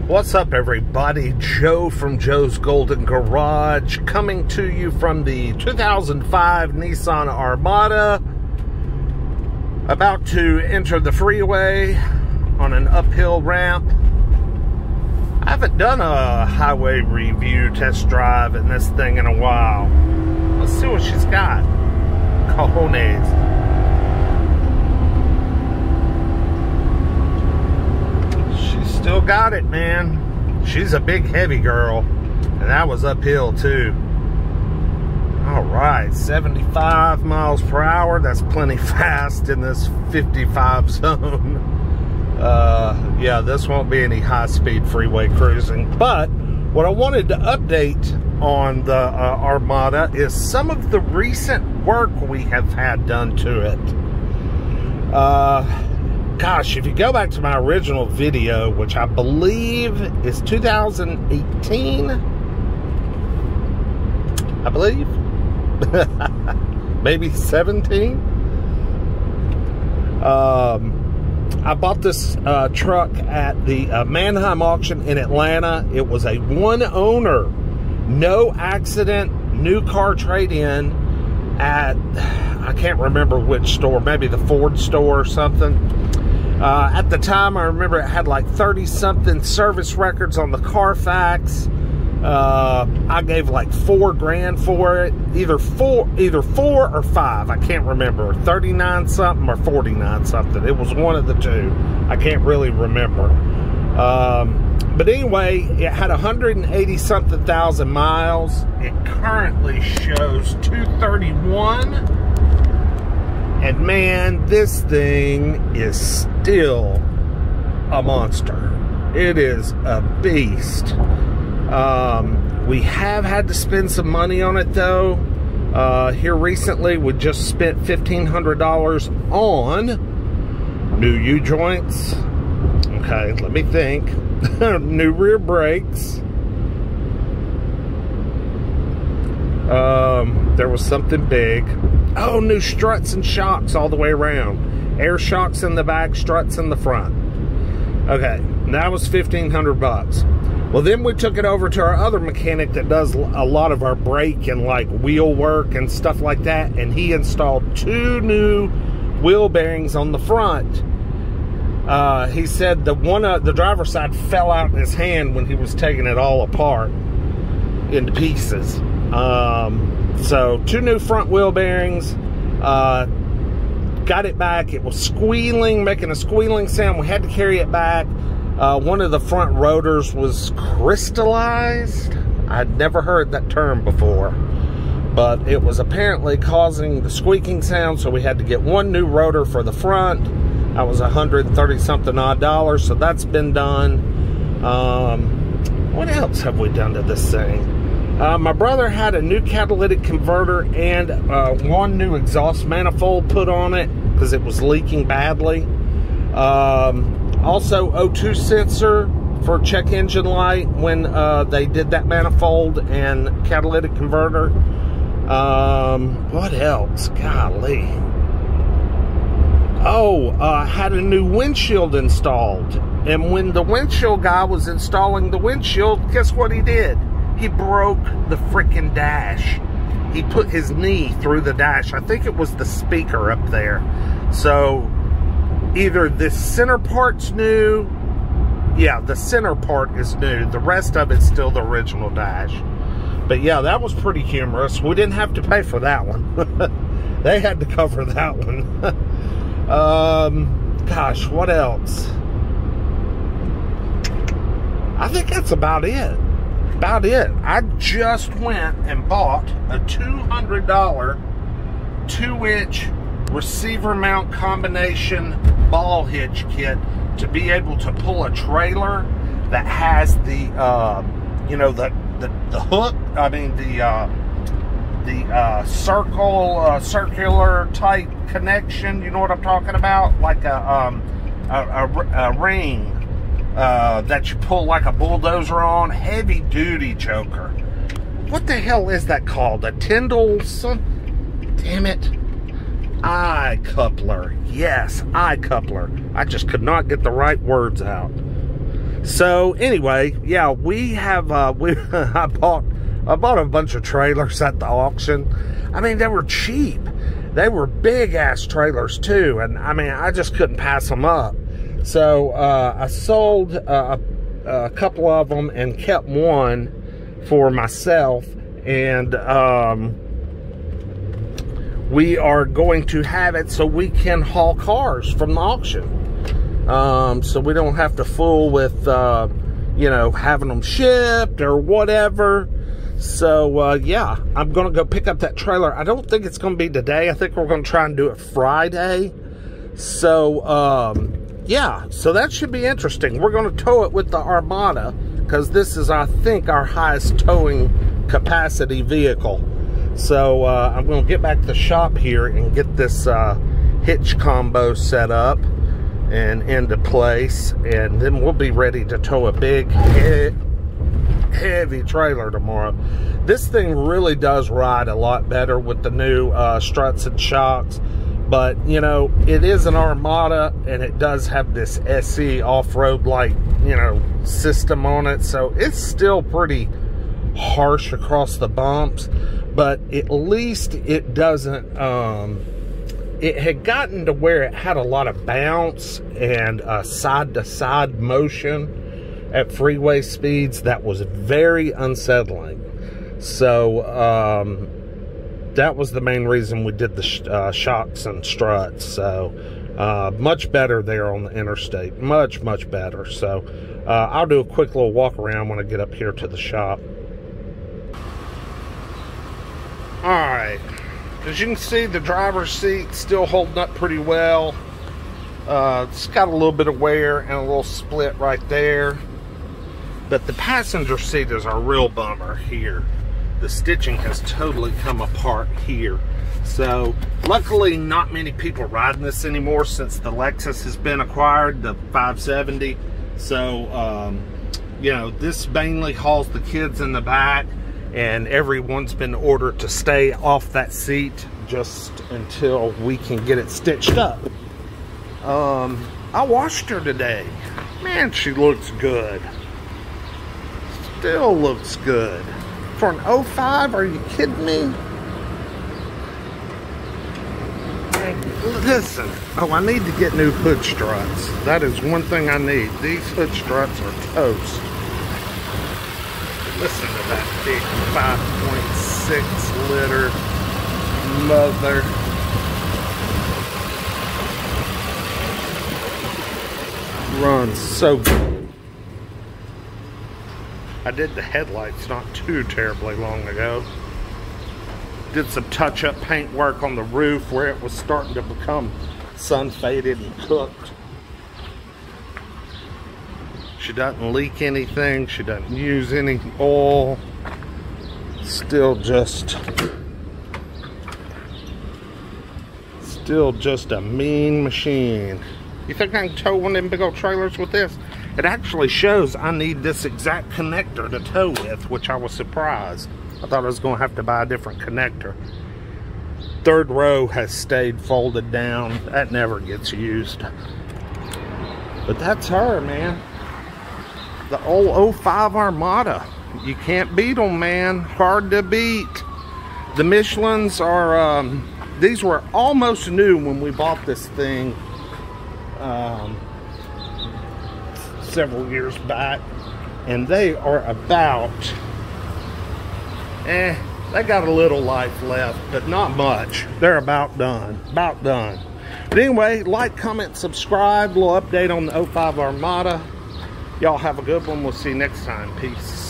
What's up, everybody? Joe from Joe's Golden Garage, coming to you from the 2005 Nissan Armada, about to enter the freeway on an uphill ramp. I haven't done a highway review test drive in this thing in a while. Let's see what she's got. Cojones. Still got it, man. She's a big, heavy girl. And that was uphill, too. Alright, 75 miles per hour. That's plenty fast in this 55 zone. Yeah, this won't be any high-speed freeway cruising. But what I wanted to update on the Armada is some of the recent work we have had done to it. Gosh, if you go back to my original video, which I believe is 2018, I believe, maybe 17. I bought this truck at the Mannheim auction in Atlanta. It was a one owner, no accident, new car trade-in at, I can't remember which store, maybe the Ford store or something. At the time, I remember it had like 30-something service records on the Carfax. I gave like $4 grand for it, either four or five. I can't remember, 39-something or 49-something. It was one of the two. I can't really remember. But anyway, it had 180-something thousand miles. It currently shows 231. And man, this thing is still a monster. It is a beast. We have had to spend some money on it, though. Here recently, we just spent $1,500 on new U-joints. Okay, let me think. New rear brakes. There was something big. Oh, new struts and shocks all the way around. Air shocks in the back, struts in the front. Okay, that was $1,500. Well, then we took it over to our other mechanic that does a lot of our brake and like wheel work and stuff like that, and he installed two new wheel bearings on the front. He said the driver's side fell out in his hand when he was taking it all apart into pieces. So two new front wheel bearings, got it back. It was squealing, making a squealing sound. We had to carry it back. One of the front rotors was crystallized. I'd never heard that term before, but it was apparently causing the squeaking sound, so we had to get one new rotor for the front. That was $130-something odd, so that's been done. What else have we done to this thing? My brother had a new catalytic converter and one new exhaust manifold put on it because it was leaking badly. Also, O2 sensor for check engine light when they did that manifold and catalytic converter. What else? Golly. Oh, had a new windshield installed. And when the windshield guy was installing the windshield, guess what he did? He broke the freaking dash. He put his knee through the dash. I think it was the speaker up there. So either this center part's new. Yeah, the center part is new. The rest of it's still the original dash. But yeah, that was pretty humorous. We didn't have to pay for that one. They had to cover that one. Gosh, what else? I think that's about it. I just went and bought a $200 2-inch receiver mount combination ball hitch kit to be able to pull a trailer that has the you know, the hook, I mean the circular type connection, you know what I'm talking about, like a ring that you pull like a bulldozer on. Heavy duty choker. What the hell is that called? A Tyndall? Damn it. Eye coupler. Yes, eye coupler. I just could not get the right words out. So anyway, yeah, we have I bought a bunch of trailers at the auction. I mean, they were cheap. They were big ass trailers too, and I mean, I just couldn't pass them up. So I sold a couple of them and kept one for myself, and we are going to have it so we can haul cars from the auction. So we don't have to fool with, you know, having them shipped or whatever. So, yeah, I'm going to go pick up that trailer. I don't think it's going to be today. I think we're going to try and do it Friday. So, yeah, so that should be interesting. We're going to tow it with the Armada because this is, I think, our highest towing capacity vehicle. So, I'm going to get back to the shop here and get this hitch combo set up and into place, and then we'll be ready to tow a big heavy trailer tomorrow. This thing really does ride a lot better with the new struts and shocks, but you know, it is an Armada and it does have this SE Offroad like, you know, system on it, so it's still pretty harsh across the bumps, but at least it doesn't it had gotten to where it had a lot of bounce and side-to-side motion at freeway speeds that was very unsettling. So that was the main reason we did the shocks and struts. So much better there on the interstate, much better. So I'll do a quick little walk around when I get up here to the shop. All right, as you can see, the driver's seat still holding up pretty well. It's got a little bit of wear and a little split right there. But the passenger seat is a real bummer here. The stitching has totally come apart here. So luckily not many people are riding this anymore since the Lexus has been acquired, the 570. So, you know, this mainly hauls the kids in the back, and everyone's been ordered to stay off that seat just until we can get it stitched up. I washed her today. Man, she looks good. Still looks good. For an 05, are you kidding me? Listen, oh, I need to get new hood struts. That is one thing I need. These hood struts are toast. Listen to that big 5.6 liter mother. Runs so good. I did the headlights not too terribly long ago. Did some touch-up paint work on the roof where it was starting to become sun-faded and cooked. She doesn't leak anything. She doesn't use any oil. Still just a mean machine. You think I can tow one of them big old trailers with this? It actually shows I need this exact connector to tow with, which I was surprised. I thought I was going to have to buy a different connector. Third row has stayed folded down. That never gets used. But that's her, man. The old 05 Armada. You can't beat them, man. Hard to beat. The Michelins are, these were almost new when we bought this thing several years back, and they are about, they got a little life left, but not much. They're about done, But anyway, like, comment, subscribe. A little update on the 05 Armada. Y'all have a good one. We'll see you next time. Peace.